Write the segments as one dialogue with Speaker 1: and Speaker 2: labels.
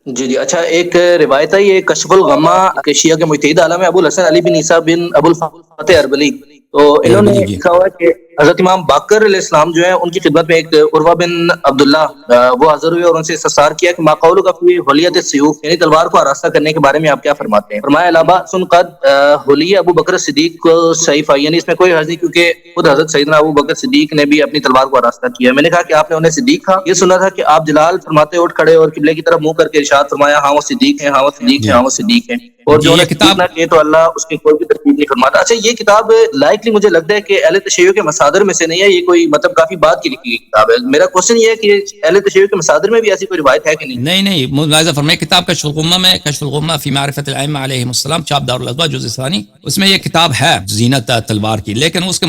Speaker 1: جی جی اچھا، ایک روایت ہے یہ کشف الغمہ کے شیعہ کے مجتہد عالم ہے ابو الحسن علی بن عیسیٰ بن ابو الفتح اربلی، تو انہوں نے
Speaker 2: اربلی جی
Speaker 1: لکھا ہوا ہے کہ حضرت امام باقر علیہ السلام جو ہے ان کی خدمت میں ایک عروہ بن عبداللہ وہ حاضر ہوئے اور ان سے استفسار کیا کہ ما قول کا فی حلیت السیوف، یعنی تلوار کو آراستہ کرنے کے بارے میں آپ کیا فرماتے ہیں؟ فرمایا علابہ سن قد حلی ابو بکر صدیق کو سیفہ، یعنی اس میں کوئی حرج نہیں کیونکہ خود حضرت سیدنا ابو بکر صدیق نے بھی اپنی تلوار کو آراستہ کیا ہے۔ میں نے کہا کہ آپ نے انہیں صدیق کہا؟ یہ سنا تھا کہ آپ جلال فرماتے اٹھ کھڑے اور قبلے کی طرف منہ کر کے ارشاد فرمایا ہاں وہ صدیق ہیں، ہاں وہ صدیق ہیں،
Speaker 2: جی
Speaker 1: ہاں وہ صدیق ہیں، اور
Speaker 2: جی
Speaker 1: جو
Speaker 2: یہ
Speaker 1: انہیں صدیق
Speaker 2: کتاب
Speaker 1: نہ کہے تو اللہ اس کی کوئی بھی تکلیف نہیں فرماتا۔ اچھا یہ کتاب لائکلی مجھے لگتا ہے کہ اہل تشیع کے مصادر میں سے نہیں ہے، یہ کوئی مطلب کافی بعد کی لکھی گئی کتاب ہے۔ میرا کوشچن یہ ہے کہ اہل تشیع کے مصادر میں بھی ایسی کوئی روایت ہے کہ نہیں؟
Speaker 2: نہیں ملاحظہ فرمائے کتاب کشف الغمہ میں، کشف الغمہ فی معرفت الائمہ علیہم السلام، چاپ دار الاضواء جزء ثانی، اس میں یہ کتاب ہے زینت تلوار کی، لیکن اس کے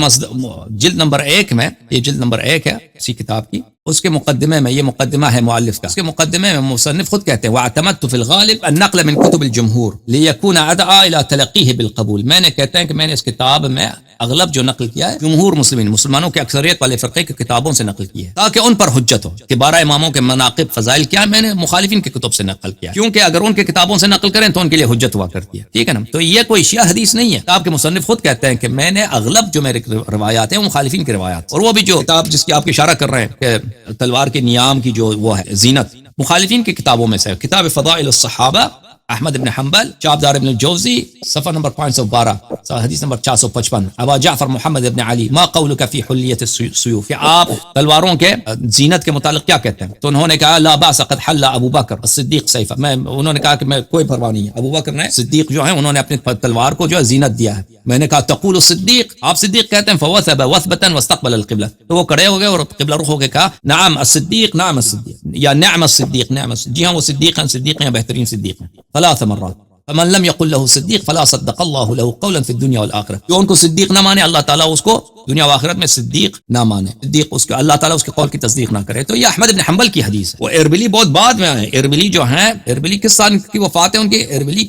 Speaker 2: جلد نمبر 1 میں، یہ جلد نمبر 1 ہے اسی کتاب کی، اس کے مقدمے میں، یہ مقدمہ ہے مؤلف کا، اس کے مقدمے میں مصنف خود کہتے ہیں واعتمدت فی الغالب النقل من کتب الجمہور لیکون ادعى الى تلقیہ بالقبول، میں نے کہتے ہیں کہ میں نے اس کتاب میں اغلب جو نقل کیا ہے جمہور مسلمانوں کے اکثریت والے فرقے کی کتابوں سے نقل کی ہے تاکہ ان پر حجت ہو کہ 12 اماموں کے مناقب فضائل کیا، میں نے مخالفین کی کتب سے نقل کیا، کیونکہ اگر ان کے کتابوں سے نقل کریں تو ان کے لیے حجت ہوا کرتی ہے، ٹھیک ہے نا؟ تو یہ کوئی شیعہ حدیث نہیں ہے، کتاب کے مصنف خود کہتے ہیں کہ میں نے اغلب جو میرے روایات ہیں وہ مخالفین کی روایات، اور وہ بھی جو کتاب جس کی آپ اشارہ کر رہے ہیں کہ تلوار کے نیام کی جو وہ ہے زینت، مخالفین کی کتابوں میں سے کتاب فضائل الصحابہ احمد ابن حنبل، چاپ دار ابن الجوزی، صفحہ نمبر 512، حدیث نمبر 455، ابا جعفر محمد ابن علی ما قولک فی حلیت السیوف، کہ آپ تلواروں کے زینت کے متعلق کیا کہتے ہیں؟ تو انہوں نے کہا لا باس قد حل ابو بکر الصدیق سیفہ، انہوں نے کہا کہ میں کوئی پرواہ نہیں ہے، ابو بکر نے صدیق جو ہیں انہوں نے اپنی تلوار کو جو ہے زینت دیا ہے۔ میں نے کہا تقول الصدیق، آپ صدیق کہتے ہیں، فوثب وثبتا واستقبل القبلہ، تو وہ کھڑے ہو گئے اور قبلہ رخ ہو کے کہا نعم الصدیق، نعم الصدیق، یا نعم الصدیق، نعم الصدیق، جی ہاں وہ صدیق ہیں، صدیق ہیں، بہترین صدیق ہیں، 3 مرات۔ فمن لم يقل له صدیق فلا صدق اللہ له قولا في الدنيا والآخرة، جو ان کو صدیق نہ مانے اللہ تعالیٰ اس کو دنیا و آخرت میں صدیق نہ مانے، صدیق اس کو اللہ تعالیٰ اس کے قول کی تصدیق نہ کرے۔ تو یہ احمد بن حنبل کی حدیث ہے، وہ اربلی بہت بعد میں آئے، اربلی جو ہیں، اربلی کس سال کی وفات ہے ان کی؟ اربلی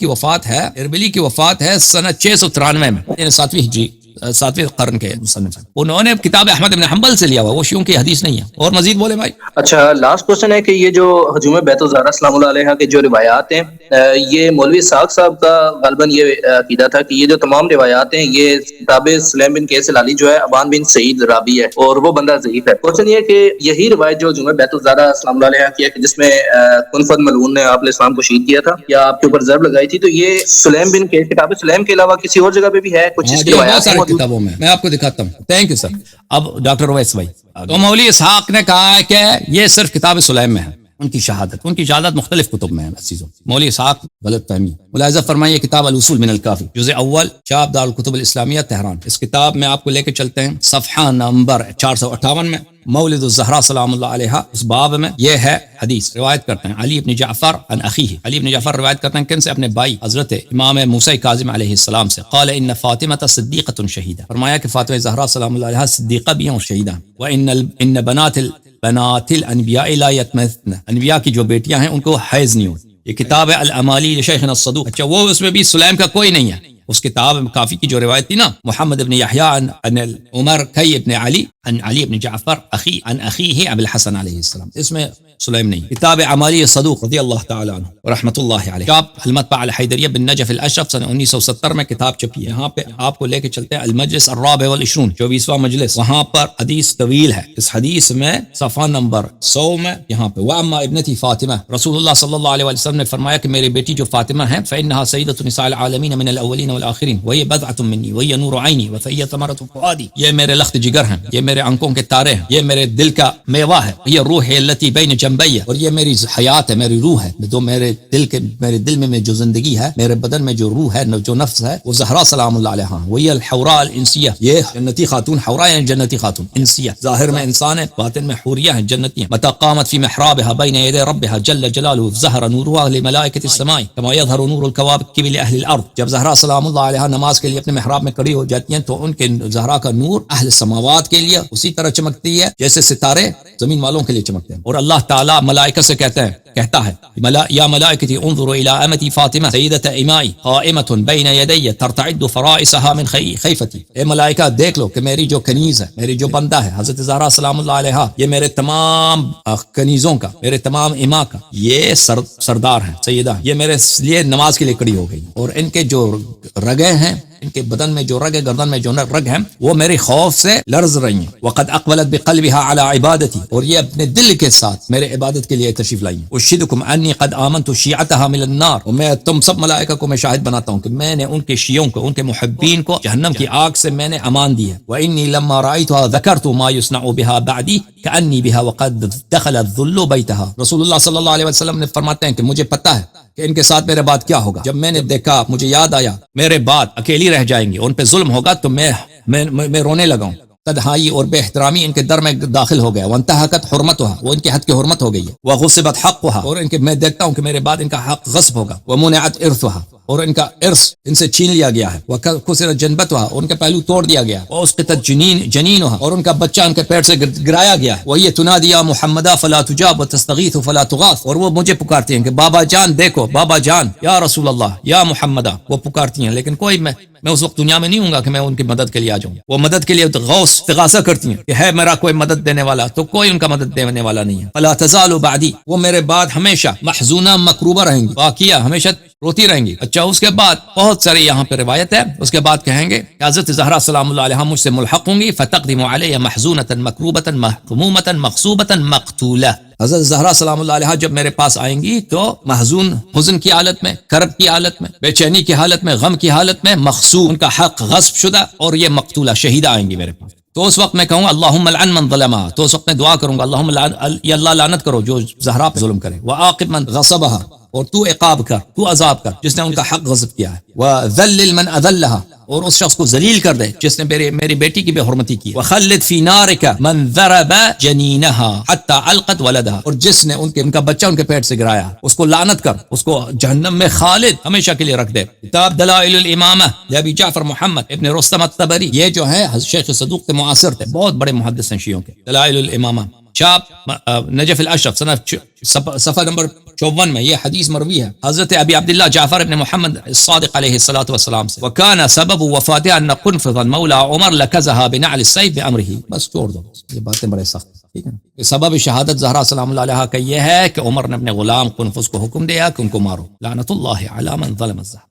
Speaker 2: کی وفات ہے سنہ 693 میں، یعنی 7ویں قرن کے مصنف ہیں، انہوں نے کتاب احمد بن حنبل سے لیا ہوا، وہ شیعوں کی حدیث نہیں ہے۔ اور مزید بولے بھائی؟
Speaker 1: اچھا لاسٹ کوشچن ہے کہ یہ جو ہجوم بیت الزہرا سلام اللہ علیہا کے جو روایات ہیں، یہ مولوی اسحاق صاحب کا غالباً یہ عقیدہ تھا کہ یہ جو تمام روایات ہیں یہ کتاب سلیم بن قیس العلی جو ہے ابان بن سعید رابی ہے اور وہ بندہ ضعیف ہے۔ کوشچن یہ ہے کہ یہی روایت جو ہجوم بیت الزہرا سلام اللہ علیہا کی ہے کہ جس میں کنفد ملعون نے آپ علیہ السلام کو شہید کیا تھا یا آپ کے اوپر ضرب لگائی تھی، تو یہ سلیم بن قیس کتاب سلیم کے علاوہ کسی اور جگہ پہ بھی ہے کچھ اس کی روایات ہیں موجود؟
Speaker 2: کتابوں میں میں آپ کو دکھاتا ہوں، تھینک یو سر۔ اب ڈاکٹر اویس بھائی، تو مولوی اسحاق نے کہا ہے کہ یہ صرف کتاب سلیم میں ہے، ان کی شہادت مختلف کتب میں ہے چیزوں۔ مولوی اسحاق غلط فہمی، ملاحظہ فرمائیے کتاب الاصول من الکافی جزء اول، چاپ دار الکتب الاسلامیہ تہران، اس کتاب میں آپ کو لے کے چلتے ہیں صفحہ نمبر 458 میں، مولد الزہرا سلام اللہ علیہا، اس باب میں یہ ہے حدیث، روایت کرتے ہیں علی بن جعفر عن اخیہ، علی بن جعفر روایت کرتے ہیں کن سے؟ اپنے بھائی حضرت امام موسیٰ کاظم علیہ السلام سے، قال ان فاطمہ صدیقۃ شہیدہ، فرمایا کہ فاطمہ زہرا سلام اللہ علیہا صدیقہ بھی ہیں اور شہیدہ ہیں، وان بنات الانبیاء لا یتمثن، انبیاء کی جو بیٹیاں ہیں ان کو حیض نہیں ہوتی۔ یہ کتاب ہے الامالی لشیخنا الصدوق، اچھا وہ اس میں بھی سلیم کا کوئی نہیں ہے، اس کتاب کافی کی جو روایت تھی نا، محمد ابن یحییٰ عن عمر کئی ابن علی عن علی ابن جعفر اخی عن اخیہ ابی الحسن علیہ السلام، اس میں سلیم نہیں۔ کتاب اعمالی صدوق رضی اللہ تعالی عنہ رحمۃ اللہ علیہ، چاپ المطبع الحیدریہ بن نجف الاشرف سنہ 1970 میں کتاب چھپی ہے۔ یہاں پہ آپ کو لے کے چلتے ہیں المجلس الرابع والعشرون، 24واں مجلس، وہاں پر حدیث طویل ہے، اس حدیث میں صفحہ نمبر 100 میں یہاں پہ واما ابنتی فاطمہ، رسول اللہ صلی اللہ علیہ وسلم نے فرمایا کہ میری بیٹی جو فاطمہ ہے فإنها سیدۃ نساء العالمین من الاولین والآخرین وہی بضعۃ منی وہی نور عینی وفی ثمرۃ فؤادی، یہ میرے لخت جگر ہیں، یہ میرے آنکھوں کے تارے ہیں، یہ میرے دل کا میوہ ہے، یہ روح ہے التی بین جنبی، اور یہ میری حیات ہے، میری روح ہے، جو میرے دل میں جو زندگی ہے، میرے بدن میں جو روح ہے، جو نفس ہے، وہ زہرا سلام اللہ علیہا، وہی الحوراء الانسیہ، یہ جنتی خاتون، حوراء یعنی جنتی خاتون، انسیہ ظاہر میں انسان ہے، باطن میں حوریہ ہیں، جنتی ہیں، متی قامت فی محرابها بین یدی ربها جل جلالہ ظہر نورها لملائکۃ السماء کما یظہر نور الکواکب لاہل الارض، جب زہرا سلام اللہ علیہا نماز کے لیے اپنے محراب میں کھڑی ہو جاتی ہیں تو ان کے زہرا کا نور اہل سماوات کے لیے اسی طرح چمکتی ہے جیسے ستارے زمین والوں کے لیے چمکتے ہیں، اور اللہ تعالیٰ ملائکہ سے کہتے ہیں کہ کہتا ہے یا ملائکتی انظروا الی امتی فاطمہ سیدۃ امائی قائمۃ بین یدی ترتعد فرائصها من خیفتي، اے ملائکہ دیکھ لو کہ میری جو کنیز ہے، میری جو بندہ ہے حضرت زہرا سلام اللہ علیہا، یہ میرے تمام کنیزوں کا، میرے تمام اماں کا یہ سردار ہے، سیدہ، یہ میرے لیے نماز کے لیے کھڑی ہو گئی، اور ان کے جو رگیں ہیں، ان کے بدن میں جو رگ ہے، گردن میں جو رگ ہیں، وہ میرے خوف سے لرز رہی ہیں۔ وقد اقبلت بقلبها على عبادتي، اور یہ اپنے دل کے ساتھ میرے عبادت کے لیے تشریف لائی ہیں۔ اشهدكم انی قد آمنت شیعتها من النار، اور میں تم سب ملائکہ کو میں شاہد بناتا ہوں کہ میں نے ان کے شیعوں کو، ان کے محبین کو جہنم کی آگ سے میں نے امان دی ہے۔ وانی لما رأيتها ذكرت ما يصنع بها بعدي كأني بها وقد دخل الذل بيتها۔ رسول اللہ صلی اللہ علیہ وسلم نے فرماتے ہیں کہ مجھے پتہ ہے کہ ان کے ساتھ میرے بعد کیا ہوگا۔ جب میں نے دیکھا، مجھے یاد آیا میرے بعد اکیلی رہ جائیں گی، ان پہ ظلم ہوگا تو میں رونے لگا ہوں۔ تنہائی اور بے احترامی ان کے در میں داخل ہو گیا۔ وانتہکت حرمتها، وہ ان کی حد کی حرمت ہو گئی ہے۔ وغصبت حقها، اور ان کے میں دیکھتا ہوں کہ میرے بعد ان کا حق غصب ہوگا۔ ومنعت ارثها، اور ان کا ارث ان سے چھین لیا گیا ہے۔ وکسرت جنبتها، اور ان کا پہلو توڑ دیا گیا۔ واسقطت جنینها، اور ان کا بچہ ان کے پیٹ سے گرایا گیا۔ وہی تنادی یا محمدا فلا تجاب وتستغیث فلا تغاث، اور وہ مجھے پکارتی ہیں کہ بابا جان دیکھو، بابا جان، یا رسول اللہ، یا محمدا، وہ پکارتی ہیں، لیکن کوئی میں اس وقت دنیا میں نہیں ہوں گا کہ میں ان کی مدد کے لیے آ جاؤں۔ وہ مدد کے لیے غوث استغاثہ کرتی ہیں کہ ہے میرا کوئی مدد دینے والا، تو کوئی ان کا مدد دینے والا نہیں ہے۔ فلا تزال بعدی، وہ میرے بعد ہمیشہ محزونہ مکروبہ رہیں گی، واقعہ ہمیشہ روتی رہیں گی۔ اچھا، اس کے بعد بہت ساری یہاں پہ روایت ہے، اس کے بعد کہیں گے کہ حضرت زہرا سلام اللہ علیہا مجھ سے ملحق ہوں گی، فتقدم علی محزونۃ مکروبۃ مہمومۃ مغصوبۃ مقتولہ۔ حضرت زہرا سلام اللہ علیہا جب میرے پاس آئیں گی تو محزون، حزن کی حالت میں، کرب کی حالت میں، بے چینی کی حالت میں، غم کی حالت میں، مغصوب، ان کا حق غصب شدہ، اور یہ مقتولہ، شہیدہ آئیں گی میرے پاس۔ تو اس وقت میں کہوں گا اللہم لعن من ظلمہ، تو اس وقت میں دعا کروں گا اللہم یا اللہ لعنت کرو جو زہرا پہ ظلم کرے، وعاقب من غصبہا، اور تو عقاب کر، تو عذاب کر جس نے ان کا حق غصب کیا ہے، وذلل من اذلہا، اور اس شخص کو ذلیل کر دے جس نے میری بیٹی کی بے حرمتی کی، وخلد فی نارک من ضرب جنینہا حتی علقت ولدہا، اور جس نے ان کا بچہ ان کے پیٹ سے گرایا، اس کو لعنت کر، اس کو جہنم میں خالد ہمیشہ کے لیے رکھ دے۔ کتاب دلائل الامامہ لابی جعفر محمد ابن رستم الطبری، یہ جو ہے شیخ صدوق کے معاصر تھے، بہت بڑے محدث ہیں شیعوں کے۔ دلائل الامامہ چھاپ نجف الاشرف صفحہ نمبر 54 میں یہ حدیث مروی ہے حضرت ابی عبداللہ جعفر ابن محمد الصادق علیہ الصلوۃ والسلام سے، وکان سبب وفاتہ ان قنفذا مولا عمر لکزها بنعل السیف بامرہ۔ بس چھوڑ دو، یہ باتیں بڑے سخت، ٹھیک ہے نا۔ سبب شہادت زہرا سلام اللہ علیہا کا یہ ہے کہ عمر نے اپنے غلام قنفذ کو حکم دیا کہ ان کو مارو، لعنت اللہ علی من ظلم الزہرا۔